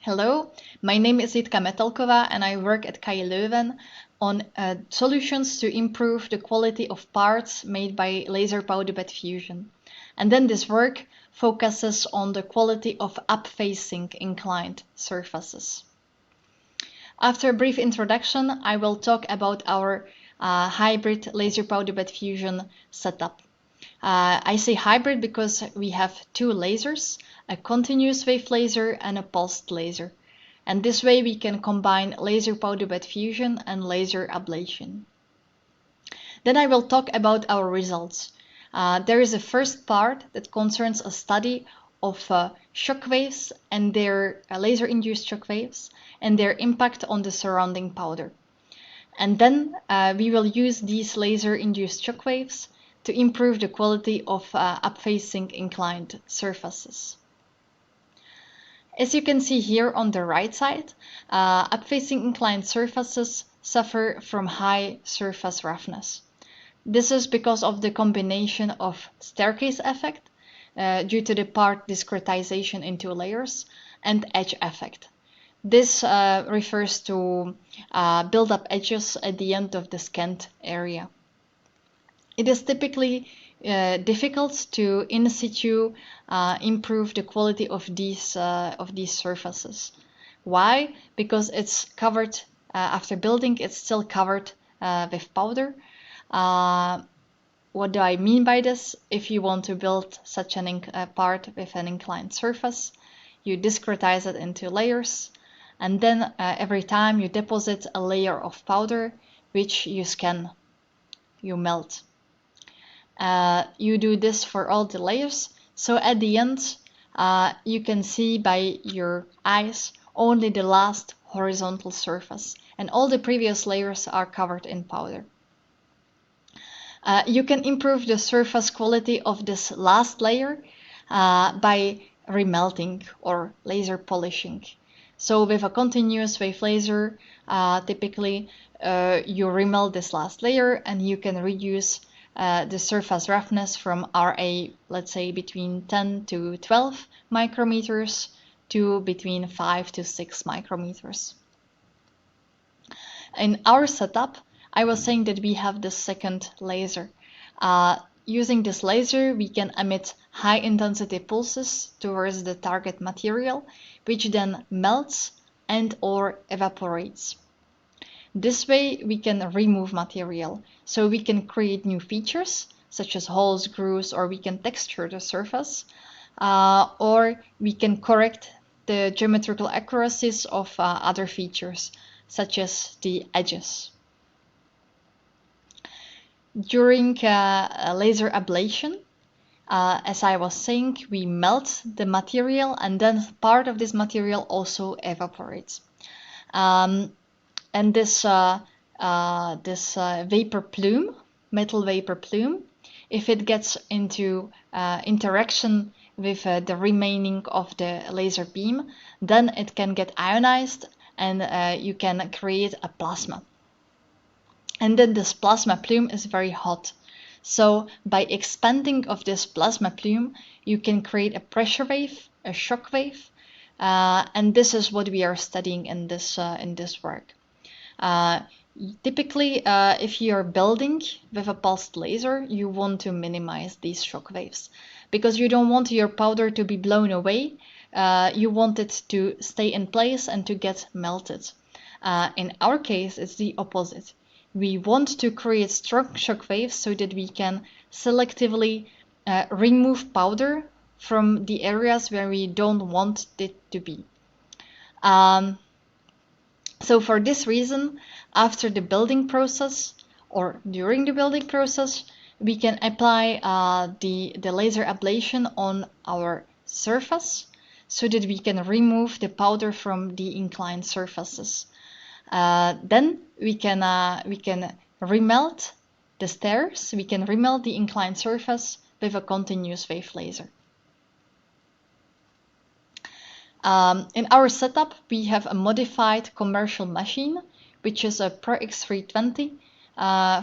Hello, my name is Jitka Metelkova and I work at KU Leuven on solutions to improve the quality of parts made by laser powder bed fusion. And then this work focuses on the quality of up-facing inclined surfaces. After a brief introduction, I will talk about our hybrid laser powder bed fusion setup. I say hybrid because we have two lasers, a continuous wave laser and a pulsed laser. And this way we can combine laser powder bed fusion and laser ablation. Then I will talk about our results. There is a first part that concerns a study of shock waves and their laser-induced shock waves and their impact on the surrounding powder. And then we will use these laser-induced shock waves to improve the quality of up-facing inclined surfaces. As you can see here on the right side, up-facing inclined surfaces suffer from high surface roughness. This is because of the combination of staircase effect due to the part discretization into layers and edge effect. This refers to build-up edges at the end of the scanned area. It is typically difficult to in situ improve the quality of these surfaces. Why? Because it's covered after building. It's still covered with powder. What do I mean by this? If you want to build such a part with an inclined surface, you discretize it into layers, and then every time you deposit a layer of powder, which you scan, you melt. You do this for all the layers, so at the end you can see by your eyes only the last horizontal surface, and all the previous layers are covered in powder. You can improve the surface quality of this last layer by remelting or laser polishing. So with a continuous wave laser, typically you remelt this last layer and you can reduce the surface roughness from RA, let's say between 10 to 12 micrometers to between 5 to 6 micrometers. In our setup, I was saying that we have the second laser. Using this laser, we can emit high intensity pulses towards the target material, which then melts and or evaporates. This way we can remove material, so we can create new features such as holes, grooves, or we can texture the surface, or we can correct the geometrical accuracies of other features such as the edges. During laser ablation, as I was saying, we melt the material and then part of this material also evaporates. And this vapor plume, metal vapor plume, if it gets into interaction with the remaining of the laser beam, then it can get ionized and you can create a plasma. And then this plasma plume is very hot. So by expanding of this plasma plume, you can create a pressure wave, a shock wave, and this is what we are studying in this work. Typically, if you are building with a pulsed laser, you want to minimize these shock waves because you don't want your powder to be blown away. You want it to stay in place and to get melted. In our case, it's the opposite. We want to create strong shock waves so that we can selectively remove powder from the areas where we don't want it to be. So for this reason, after the building process or during the building process, we can apply the laser ablation on our surface so that we can remove the powder from the inclined surfaces. Then we can remelt the stairs, we can remelt the inclined surface with a continuous wave laser. In our setup, we have a modified commercial machine, which is a Pro X320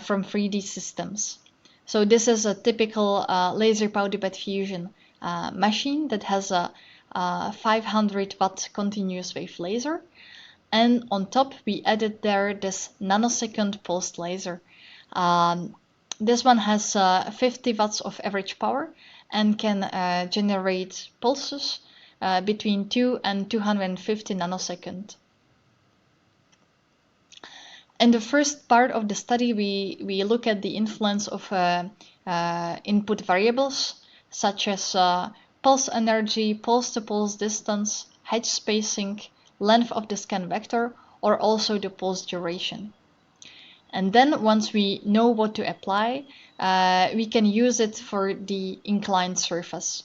from 3D Systems. So this is a typical laser powder bed fusion machine that has a 500 watt continuous wave laser. And on top, we added there this nanosecond pulsed laser. This one has 50 watts of average power and can generate pulses between 2 and 250 nanoseconds. In the first part of the study, we look at the influence of input variables such as pulse energy, pulse-to-pulse distance, hedge spacing, length of the scan vector, or also the pulse duration. And then once we know what to apply, we can use it for the inclined surface.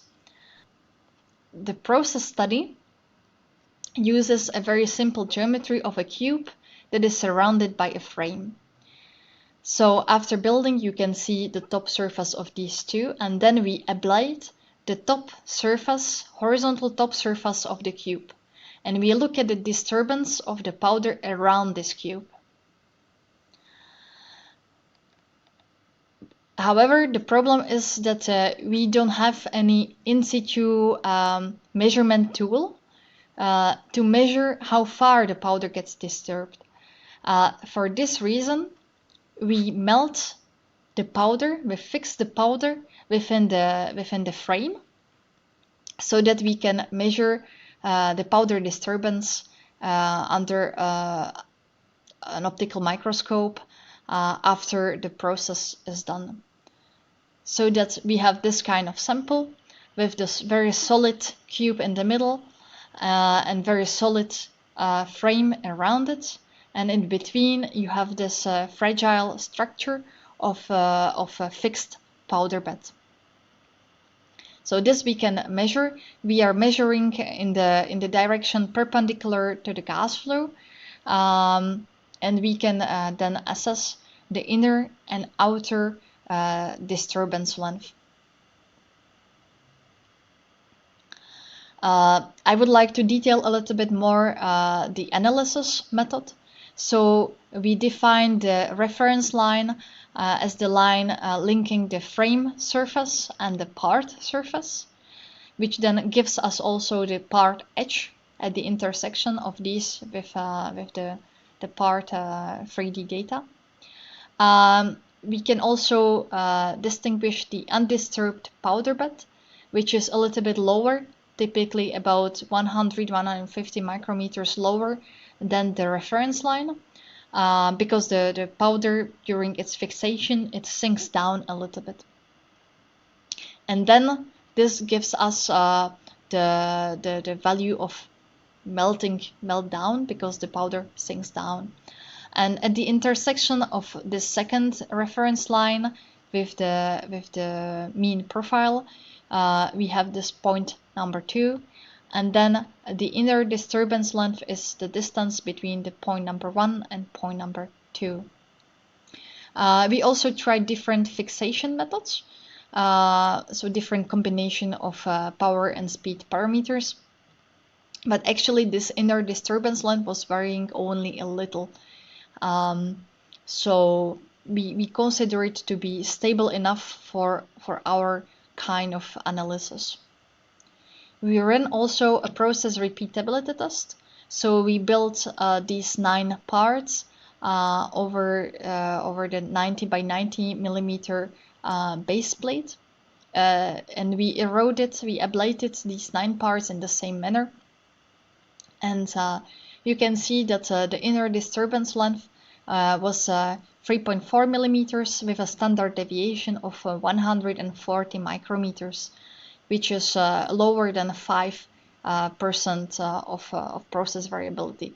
The process study uses a very simple geometry of a cube that is surrounded by a frame. So after building, you can see the top surface of these two, and then we ablate the top surface, horizontal top surface of the cube. And we look at the disturbance of the powder around this cube. However, the problem is that we don't have any in situ measurement tool to measure how far the powder gets disturbed. For this reason, we melt the powder, we fix the powder within the frame so that we can measure the powder disturbance under an optical microscope after the process is done. So that we have this kind of sample with this very solid cube in the middle and very solid frame around it, and in between you have this fragile structure of a fixed powder bed. So this we can measure. We are measuring in the direction perpendicular to the gas flow, and we can then assess the inner and outer disturbance length. I would like to detail a little bit more the analysis method. So we define the reference line as the line linking the frame surface and the part surface, which then gives us also the part edge at the intersection of these with the part 3D data. We can also distinguish the undisturbed powder bed, which is a little bit lower, typically about 100-150 micrometers lower than the reference line, because the powder during its fixation, it sinks down a little bit. And then this gives us the value of meltdown because the powder sinks down. And at the intersection of the second reference line with the mean profile, we have this point number 2, and then the inner disturbance length is the distance between the point number 1 and point number 2. We also tried different fixation methods, so different combination of power and speed parameters, but actually this inner disturbance length was varying only a little. So we consider it to be stable enough for our kind of analysis. We ran also a process repeatability test. So we built these 9 parts over the 90 by 90 millimeter base plate, and we ablated these 9 parts in the same manner. And you can see that the inner disturbance length was 3.4 millimeters with a standard deviation of 140 micrometers, which is lower than 5% of process variability.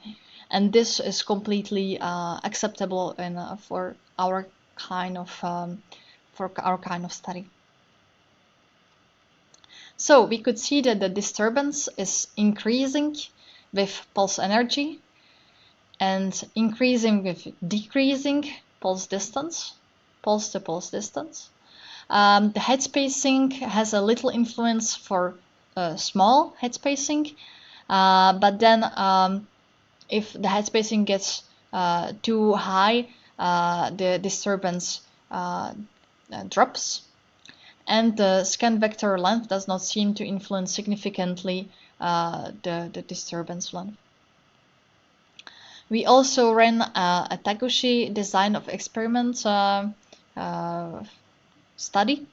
And this is completely acceptable for our kind of study. So we could see that the disturbance is increasing with pulse energy and increasing with decreasing pulse distance, pulse to pulse distance. The head spacing has a little influence for small head spacing, but then if the head spacing gets too high, the disturbance drops, and the scan vector length does not seem to influence significantly the disturbance length. We also ran a Taguchi design of experiment study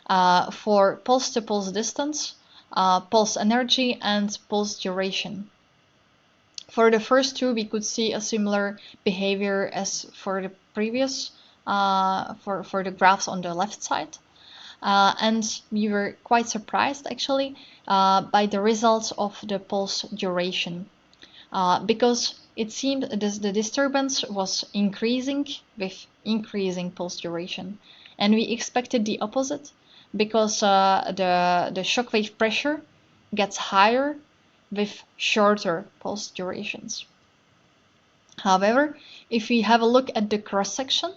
for pulse-to-pulse distance, pulse energy, and pulse duration. For the first two, we could see a similar behavior as for the previous, for the graphs on the left side. And we were quite surprised actually by the results of the pulse duration, because it seemed the disturbance was increasing with increasing pulse duration, and we expected the opposite, because the shockwave pressure gets higher with shorter pulse durations. However, if we have a look at the cross-section,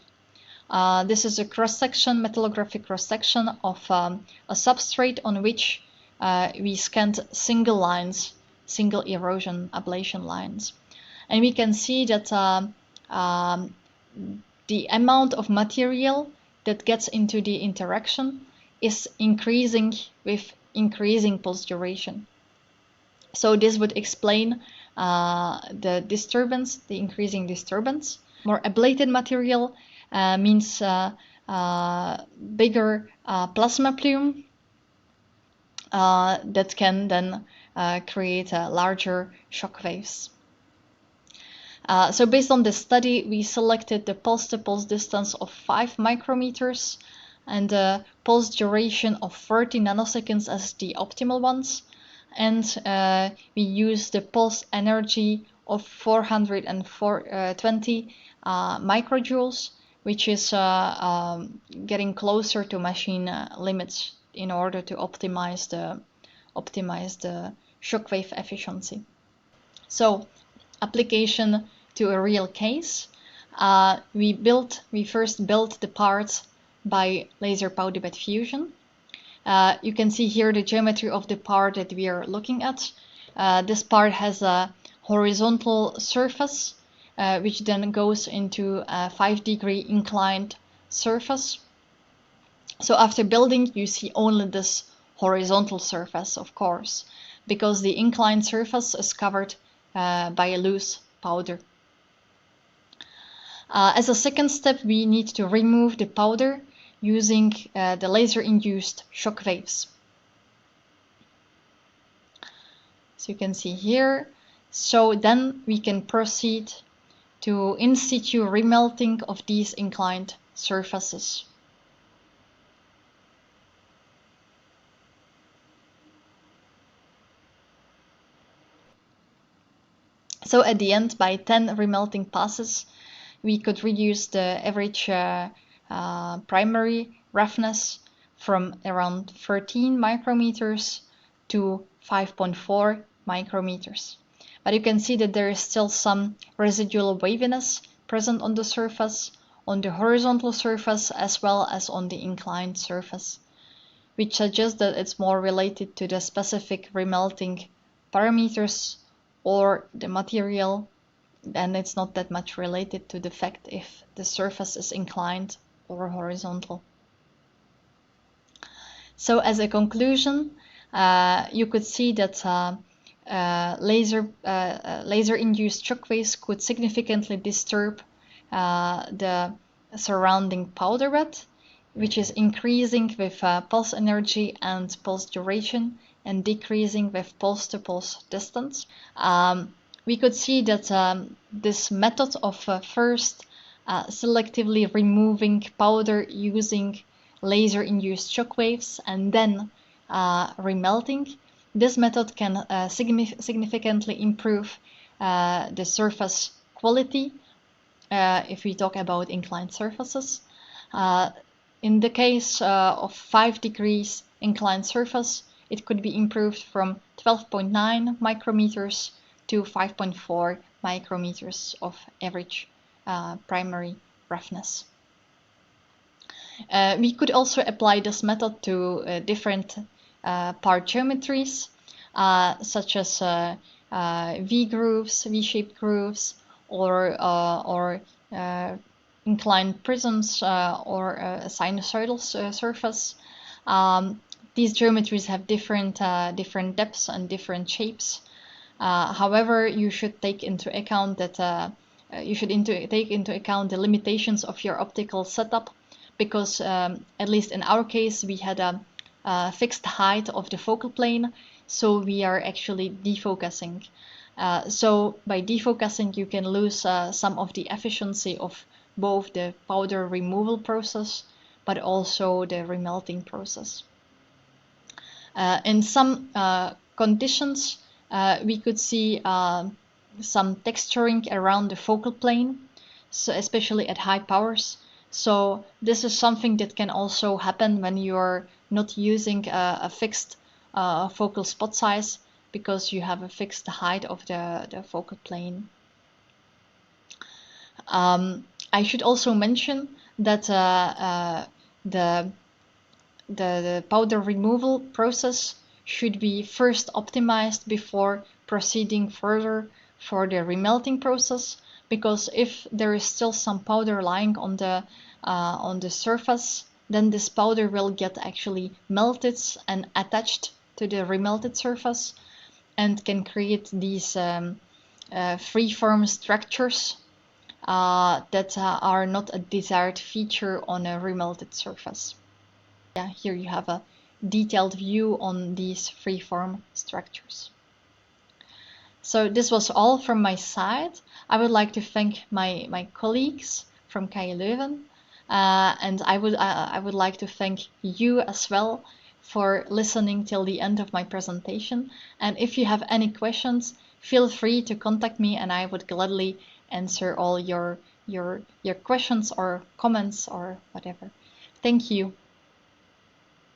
this is a cross-section, metallographic cross-section of a substrate on which we scanned single lines, single erosion ablation lines. And we can see that the amount of material that gets into the interaction is increasing with increasing pulse duration. So this would explain the disturbance, the increasing disturbance. More ablated material means bigger plasma plume that can then create larger shock waves. So based on this study, we selected the pulse-to-pulse distance of 5 micrometers and the pulse duration of 30 nanoseconds as the optimal ones. And we used the pulse energy of 420 microjoules, which is getting closer to machine limits in order to optimize the shockwave efficiency. So, application to a real case. We first built the parts by laser powder bed fusion. You can see here the geometry of the part that we are looking at. This part has a horizontal surface, which then goes into a 5-degree inclined surface. So after building, you see only this horizontal surface, of course, because the inclined surface is covered by a loose powder. As a second step, we need to remove the powder using the laser-induced shock waves. So you can see here. So then we can proceed to in situ remelting of these inclined surfaces. So at the end, by 10 remelting passes, we could reduce the average primary roughness from around 13 micrometers to 5.4 micrometers. But you can see that there is still some residual waviness present on the surface, on the horizontal surface, as well as on the inclined surface, which suggests that it's more related to the specific remelting parameters or the material, and it's not that much related to the fact if the surface is inclined or horizontal. So as a conclusion, you could see that laser-induced shockwaves could significantly disturb the surrounding powder bed, which is increasing with pulse energy and pulse duration and decreasing with pulse-to-pulse distance. We could see that this method of first selectively removing powder using laser-induced shockwaves and then remelting, this method can significantly improve the surface quality if we talk about inclined surfaces. In the case of 5 degrees inclined surface, it could be improved from 12.9 micrometers to 5.4 micrometers of average primary roughness. We could also apply this method to different part geometries, such as V-shaped grooves, or inclined prisms, or a sinusoidal surface. These geometries have different depths and different shapes. However, you should take into account that take into account the limitations of your optical setup, because at least in our case, we had a fixed height of the focal plane, so we are actually defocusing. So by defocusing, you can lose some of the efficiency of both the powder removal process, but also the remelting process. In some conditions, we could see some texturing around the focal plane, so especially at high powers. So this is something that can also happen when you're not using a fixed focal spot size, because you have a fixed height of the focal plane. I should also mention that the powder removal process should be first optimized before proceeding further for the remelting process, because if there is still some powder lying on the surface, then this powder will get actually melted and attached to the remelted surface, and can create these free-form structures that are not a desired feature on a remelted surface. Yeah, here you have a detailed view on these free-form structures. So this was all from my side. I would like to thank my colleagues from KU Leuven, and I would like to thank you as well for listening till the end of my presentation. And if you have any questions, feel free to contact me, and I would gladly answer all your questions or comments or whatever. Thank you.